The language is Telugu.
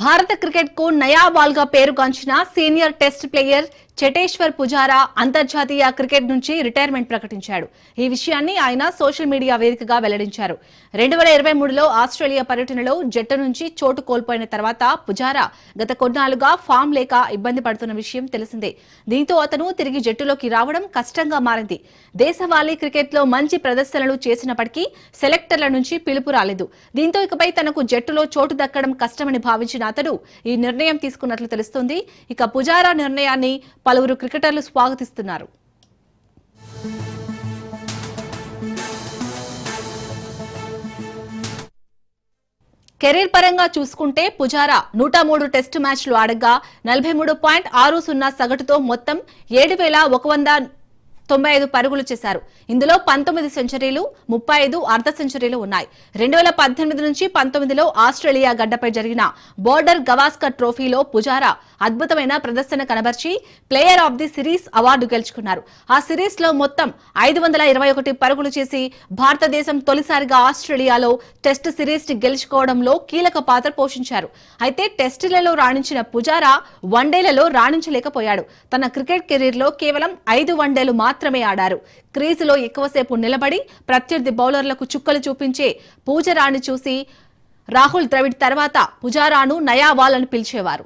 భారత క్రికెట్ కు నయా బాల్ గా పేరుగాంచిన senior test player Cheteshwar Pujara అంతర్జాతీయ క్రికెట్ నుంచి రిటైర్మెంట్ ప్రకటించాడు. ఈ విషయాన్ని ఆయన సోషల్ మీడియా వేదికగా వెల్లడించారు. 2023లో ఆస్ట్రేలియా పర్యటనలో జట్టు నుంచి చోటు కోల్పోయిన తర్వాత పుజారా గత కొన్నాళ్లుగా ఫామ్ లేక ఇబ్బంది పడుతున్న విషయం తెలిసిందే. దీంతో అతను తిరిగి జట్టులోకి రావడం కష్టంగా మారింది. దేశవాళీ క్రికెట్లో మంచి ప్రదర్శనలు చేసినప్పటికీ సెలెక్టర్ల నుంచి పిలుపు రాలేదు. దీంతో ఇకపై తనకు జట్టులో చోటు దక్కడం కష్టమని భావించిన అతడు ఈ నిర్ణయం తీసుకున్నట్లు తెలుస్తోంది. ఇక పుజారా నిర్ణయాన్ని పలువురు క్రికెటర్లు స్వాగతిస్తున్నారు. కెరీర్ పరంగా చూసుకుంటే పుజారా 103 టెస్టు మ్యాచ్లు ఆడగా 43.60 సగటుతో మొత్తం 7,195 పరుగులు చేశారు. ఇందులో 19 సెంచరీలు, 35 అర్ధ సెంచరీలు ఉన్నాయి. 2018 నుంచి 19లో ఆస్ట్రేలియా గడ్డపై జరిగిన బోర్డర్ గవాస్కర్ ట్రోఫీలో పుజారా అద్భుతమైన ప్రదర్శన కనబర్చి player of the series award గెలుచుకున్నారు. ఆ సిరీస్ లో మొత్తం 521 పరుగులు చేసి భారతదేశం తొలిసారిగా ఆస్ట్రేలియాలో టెస్ట్ సిరీస్ ని గెలుచుకోవడంలో కీలక పాత్ర పోషించారు. అయితే టెస్టులలో రాణించిన పుజారా వన్డేలలో రాణించలేకపోయాడు. తన క్రికెట్ కెరీర్ లో కేవలం 5 వన్డేలు మాత్రమే ఆడారు. క్రీజులో ఎక్కువసేపు నిలబడి ప్రత్యర్థి బౌలర్లకు చుక్కలు చూపించే పుజారాను చూసి రాహుల్ ద్రవిడ్ తర్వాత పుజారాను నయా బాల్ అని పిలిచేవారు.